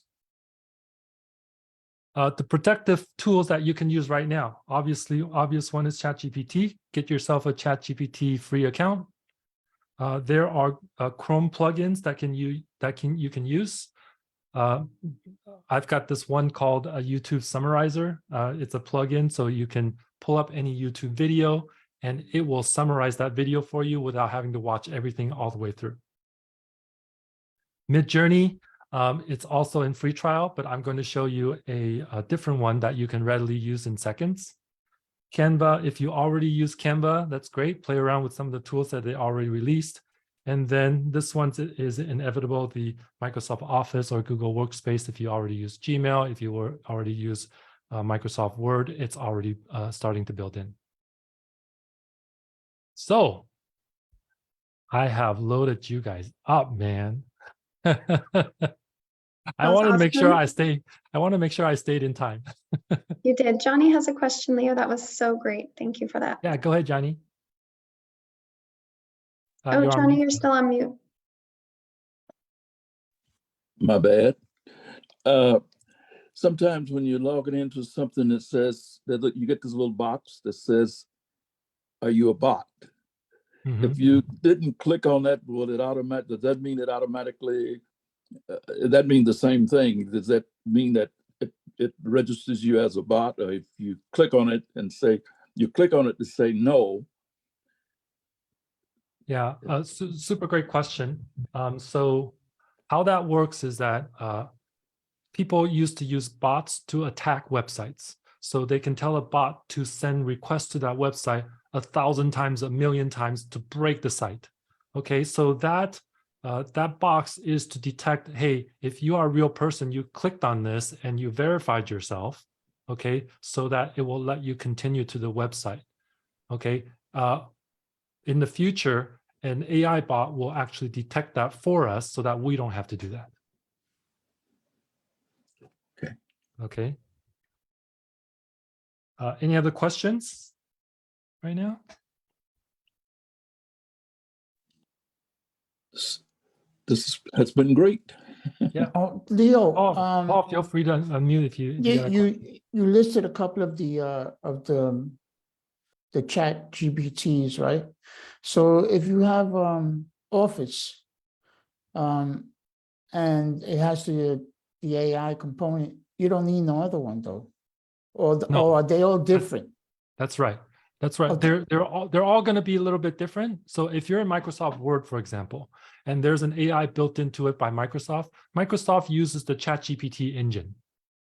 The protective tools that you can use right now, obvious one is ChatGPT. Get yourself a ChatGPT free account. There are Chrome plugins that you can use. I've got this one called a YouTube Summarizer. It's a plugin, so you can pull up any YouTube video and it will summarize that video for you without having to watch everything all the way through. Midjourney, it's also in free trial, but I'm going to show you a different one that you can readily use in seconds. Canva, if you already use Canva, that's great. Play around with some of the tools that they already released. And then this one is inevitable, the Microsoft Office or Google Workspace. If you already use Gmail, if you already use Microsoft Word, it's already starting to build in. So I have loaded you guys up, man. I wanted to make sure I stayed in time. You did. Johnny has a question, Leo. That was so great. Thank you for that. Yeah, go ahead, Johnny. Oh, Johnny, you're still on mute. My bad. Sometimes when you're logging into something that says that you get this little box that says, "Are you a bot?" Mhm. If you didn't click on that, does that mean it automatically? That means the same thing. Does that mean that it registers you as a bot? Or if you click on it and to say no? Yeah, super great question. So how that works is that people used to use bots to attack websites. So they can tell a bot to send requests to that website 1,000 times, 1,000,000 times to break the site. Okay, so that box is to detect, hey, if you are a real person, you clicked on this and you verified yourself, okay, so that it will let you continue to the website. Okay, in the future, an AI bot will actually detect that for us so that we don't have to do that. Okay. Okay. Any other questions right now? This has been great. Yeah. Oh, Leo, Paul, feel free to unmute if you got a question. you listed a couple of the chat GPTs, right? So if you have Office, and it has the AI component, you don't need no other one though, or No. or are they all different? That's right. That's right. Okay. They're all going to be a little bit different. So if you're in Microsoft Word, for example, and there's an AI built into it by Microsoft, Microsoft uses the ChatGPT engine.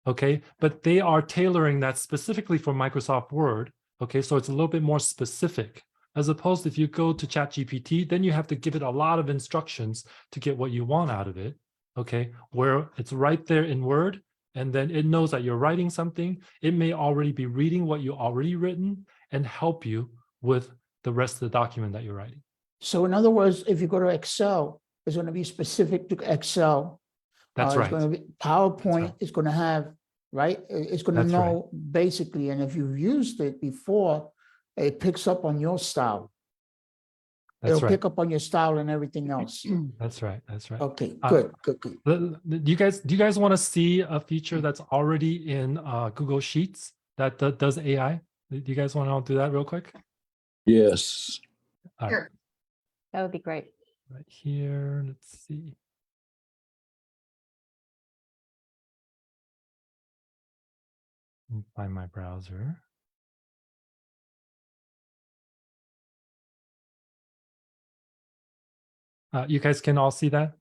Okay, but they are tailoring that specifically for Microsoft Word. Okay, so it's a little bit more specific, as opposed to if you go to ChatGPT, then you have to give it a lot of instructions to get what you want out of it. Okay, where it's right there in Word, and then it knows that you're writing something. It may already be reading what you already written and help you with the rest of the document that you're writing. So in other words, if you go to Excel, it's going to be specific to Excel. That's It's right. going to be PowerPoint. right. It's going to have, right? It's going to That's right. know basically, and if you've used it before, it picks up on your style. That's It'll right. pick up on your style and everything else. That's right. That's right. Okay, good. Do you guys want to see a feature that's already in Google Sheets that does AI? Do you guys want to do that real quick? Yes. All right. Sure. That would be great. Right here. Let's see. Let me find my browser. You guys can all see that?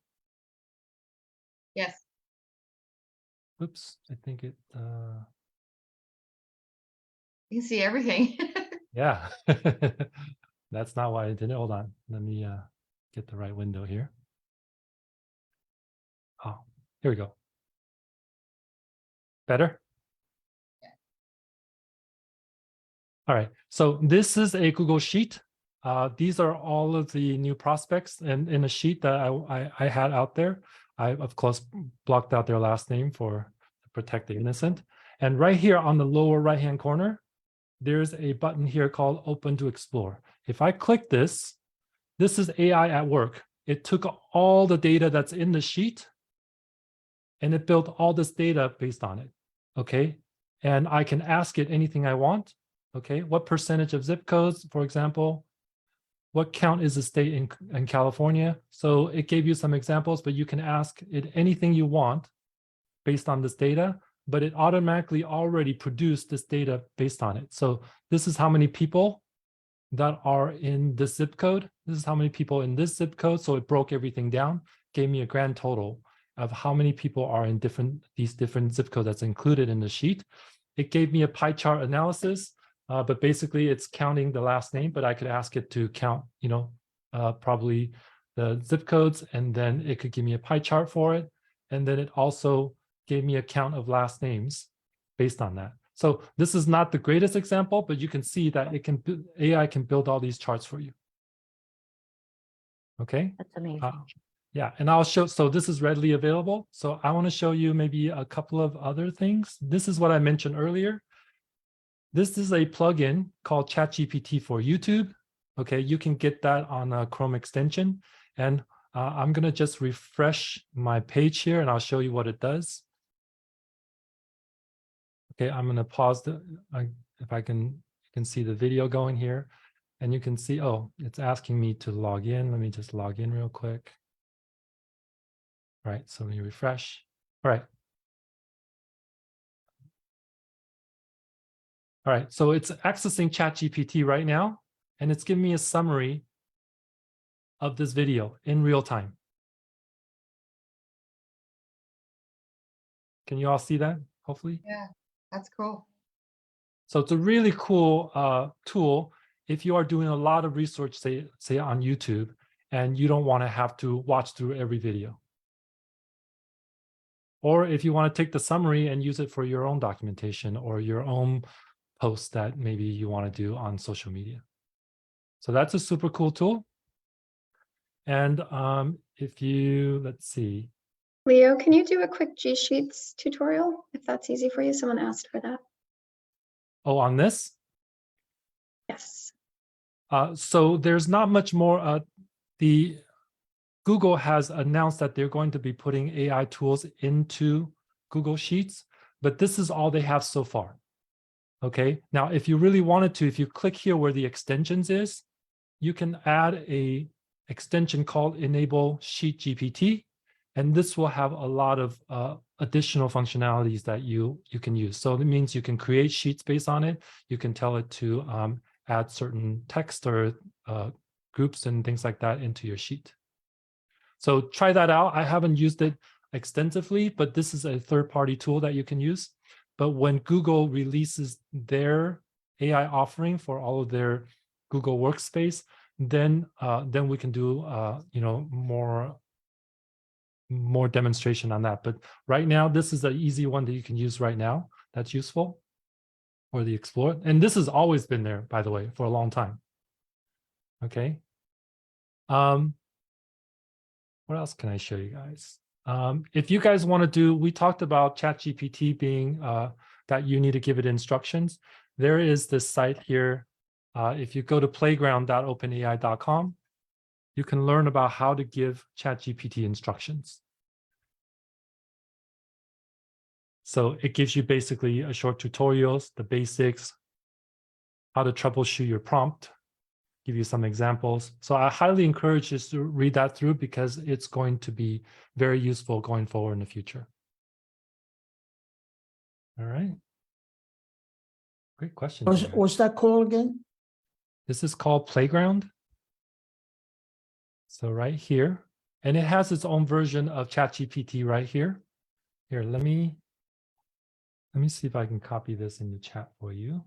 Yes. Oops, I think it, You can see everything. yeah. That's not why I did it. Hold on. Let me get the right window here. Oh, here we go. Better? All right. So this is a Google Sheet. These are all of the new prospects and in a sheet that I had out there. I, of course, blocked out their last name to protect the innocent. And right here on the lower right-hand corner, there's a button here called Open to Explore. If I click this, this is AI at work. It took all the data that's in the sheet and it built all this data based on it, okay? And I can ask it anything I want, okay? What percentage of zip codes, for example? What count is the state in California? So it gave you some examples, but you can ask it anything you want based on this data, but it automatically already produced this data based on it. So this is how many people that are in this zip code. This is how many people in this zip code. So it broke everything down, gave me a grand total of how many people are in these different zip codes that's included in the sheet. It gave me a pie chart analysis, but basically it's counting the last name, but I could ask it to count, probably the zip codes, and then it could give me a pie chart for it. And then it also gave me a count of last names based on that. So this is not the greatest example, but you can see that AI can build all these charts for you. Okay. That's amazing. Yeah, and I'll show, so this is readily available. So I want to show you maybe a couple of other things. This is what I mentioned earlier. This is a plugin called ChatGPT for YouTube. Okay, you can get that on a Chrome extension. And I'm going to just refresh my page here and I'll show you what it does. Okay, I'm going to pause if I can, you can see the video going here. And you can see, oh, it's asking me to log in. Let me just log in real quick. All right, so let me refresh. All right. All right, so it's accessing ChatGPT right now, and it's giving me a summary of this video in real time. Can you all see that, hopefully? Yeah, that's cool. So it's a really cool tool if you are doing a lot of research, say on YouTube, and you don't want to have to watch through every video. Or if you want to take the summary and use it for your own documentation or your own posts that maybe you want to do on social media. So that's a super cool tool. And if you, let's see. Leo, can you do a quick G Sheets tutorial if that's easy for you? Someone asked for that. Oh, on this? Yes. So there's not much more. Google has announced that they're going to be putting AI tools into Google Sheets, but this is all they have so far. Okay, now if you really wanted to, if you click here where the extensions is, you can add a extension called Enable Sheet GPT, and this will have a lot of additional functionalities that you can use. So it means you can create sheets based on it. You can tell it to add certain text or groups and things like that into your sheet. So try that out. I haven't used it extensively, but this is a third-party tool that you can use. But when Google releases their AI offering for all of their Google Workspace, then we can do more demonstration on that. But right now, this is an easy one that you can use right now. That's useful for the Explorer. And this has always been there, by the way, for a long time. Okay. What else can I show you guys? If you guys want to do, we talked about ChatGPT being that you need to give it instructions. There is this site here. If you go to playground.openai.com, you can learn about how to give ChatGPT instructions. So it gives you basically a short tutorials, the basics, how to troubleshoot your prompt, give you some examples. So I highly encourage you to read that through because it's going to be very useful going forward in the future. All right. Great question. What's that called again? This is called Playground. So right here, and it has its own version of ChatGPT right here. Here, let me see if I can copy this in the chat for you.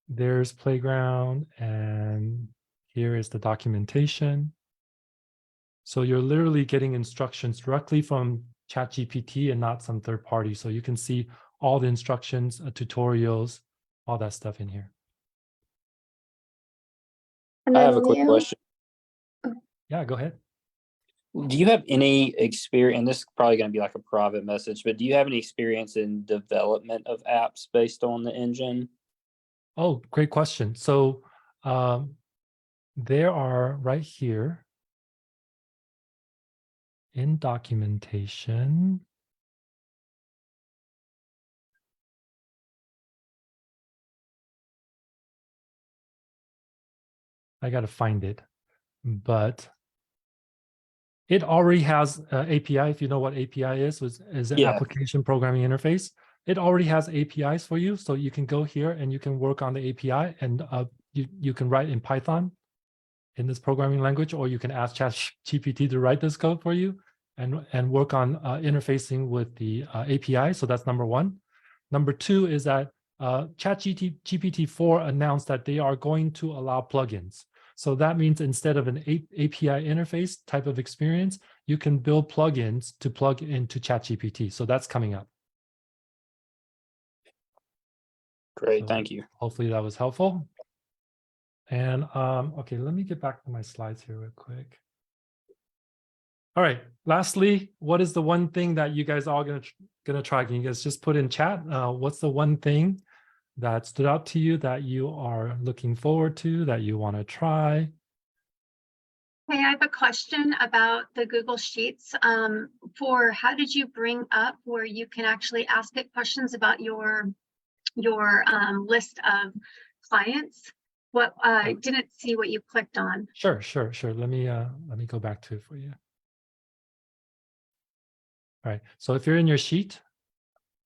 There's Playground, and here is the documentation. So you're literally getting instructions directly from ChatGPT and not some third party. So you can see all the instructions, tutorials, all that stuff in here. And I then have a quick Leo, question. Yeah, go ahead. Do you have any experience, and this is probably going to be like a private message, but do you have any experience in development of apps based on the engine? Oh, great question. So there are right here in documentation. I got to find it, but it already has API. If you know what API is an Yeah. application programming interface. It already has APIs for you, so you can go here and you can work on the API, and you can write in Python in this programming language, or you can ask ChatGPT to write this code for you and work on interfacing with the API. So that's number one. Number two is that ChatGPT-4 announced that they are going to allow plugins. So that means instead of an API interface type of experience, you can build plugins to plug into ChatGPT. So that's coming up. Great, So thank you. hopefully that was helpful. And okay, let me get back to my slides here real quick. All right, lastly, what is the one thing that you guys are gonna try? Can you guys just put in chat? What's the one thing that stood out to you that you are looking forward to, that you want to try? Hey, I have a question about the Google Sheets. For how did you bring up where you can actually ask it questions about your list of clients? What I didn't see what you clicked on. Sure. Let me go back to it for you. All right. So if you're in your sheet,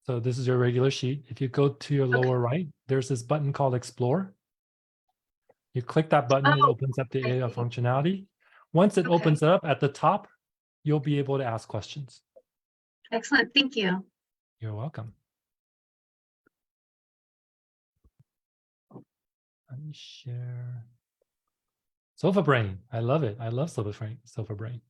so this is your regular sheet. If you go to your lower right, there's this button called Explore. You click that button, it opens up the I AI see. functionality. Once it Okay. opens up at the top, you'll be able to ask questions. Excellent, thank you. You're welcome. Let me share. Sofa Brain. I love it. I love Sofa Brain.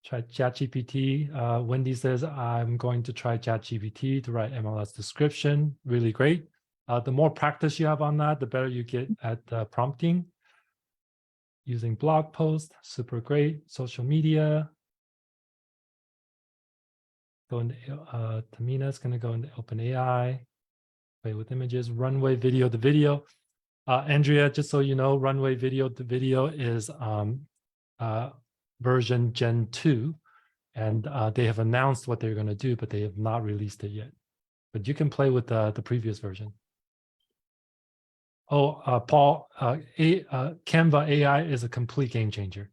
Try ChatGPT. Wendy says, I'm going to try ChatGPT to write MLS description. Really great. The more practice you have on that, the better you get at prompting. Using blog posts, super great. Social media. Go into Tamina's going to go into OpenAI. Play with images. Runway video. The video. Andrea, just so you know, Runway video. The video is version Gen 2, and they have announced what they're going to do, but they have not released it yet. But you can play with the previous version. Oh, Paul, Canva AI is a complete game changer.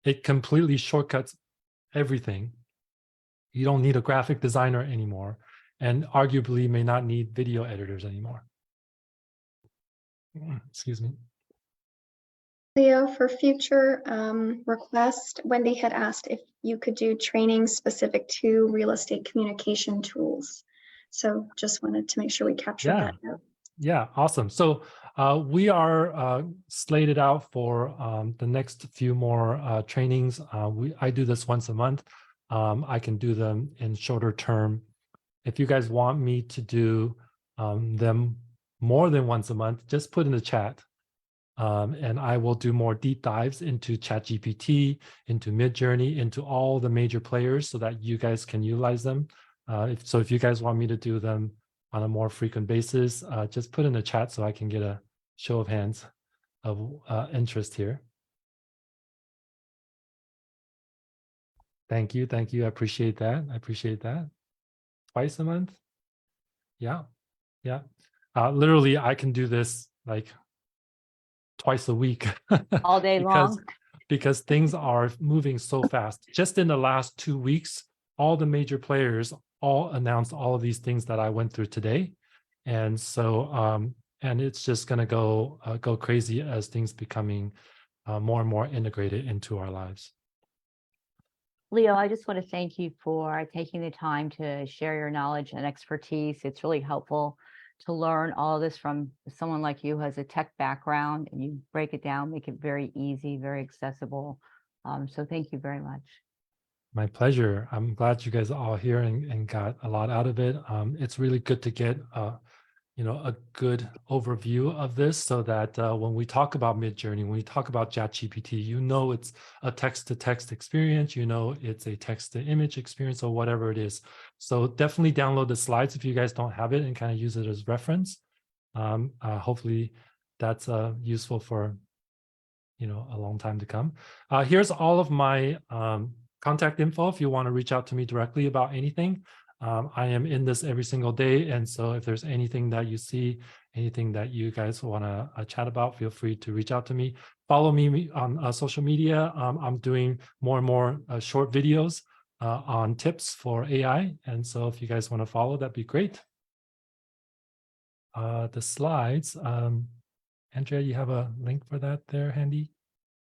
It completely shortcuts everything. You don't need a graphic designer anymore, and arguably may not need video editors anymore. Excuse me. Leo, for future requests, Wendy had asked if you could do training specific to real estate communication tools. So just wanted to make sure we captured that note. Yeah, awesome. So we are slated out for the next few more trainings. I do this once a month. I can do them in shorter term. If you guys want me to do them more than once a month, just put in the chat. And I will do more deep dives into ChatGPT, into Midjourney, into all the major players so that you guys can utilize them. If you guys want me to do them on a more frequent basis, just put in the chat so I can get a show of hands of interest here. Thank you. I appreciate that. Twice a month? Yeah. Literally, I can do this like twice a week. All day long. Because things are moving so fast. Just in the last 2 weeks, all the major players all announced all of these things that I went through today. And so, and it's just gonna go crazy as things becoming more and more integrated into our lives. Leo, I just want to thank you for taking the time to share your knowledge and expertise. It's really helpful to learn all this from someone like you who has a tech background, and you break it down, make it very easy, very accessible. So thank you very much. My pleasure. I'm glad you guys are all here and got a lot out of it. It's really good to get a good overview of this so that when we talk about Midjourney, when we talk about ChatGPT, it's a text-to-text experience, it's a text-to-image experience or whatever it is. So definitely download the slides if you guys don't have it and kind of use it as reference. Hopefully that's useful for, a long time to come. Here's all of my contact info if you want to reach out to me directly about anything. I am in this every single day. And so if there's anything that you see, anything that you guys want to chat about, feel free to reach out to me. Follow me on social media. I'm doing more and more short videos on tips for AI. And so if you guys want to follow, that'd be great. The slides, Andrea, you have a link for that there handy?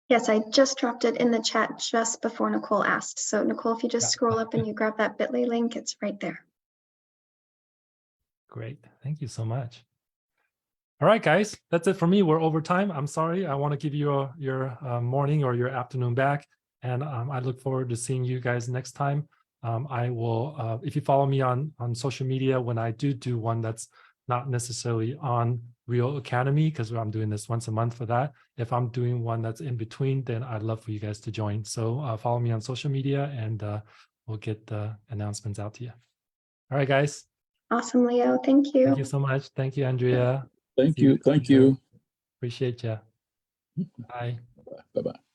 Yes, I just dropped it in the chat just before Nicole asked. So Nicole, if you just scroll up and you grab that bit.ly link, it's right there. Great. Thank you so much. All right, guys, that's it for me. We're over time. I'm sorry. I want to give you your morning or your afternoon back. And I look forward to seeing you guys next time. I will, if you follow me on social media, when I do one that's not necessarily on Real Academy, because I'm doing this once a month for that. If I'm doing one that's in between, then I'd love for you guys to join. So follow me on social media and we'll get the announcements out to you. All right, guys. Awesome, Leo. Thank you. Thank you so much. Thank you, Andrea. Thank See you you. Thank later. you. Appreciate you. Bye. Bye-bye.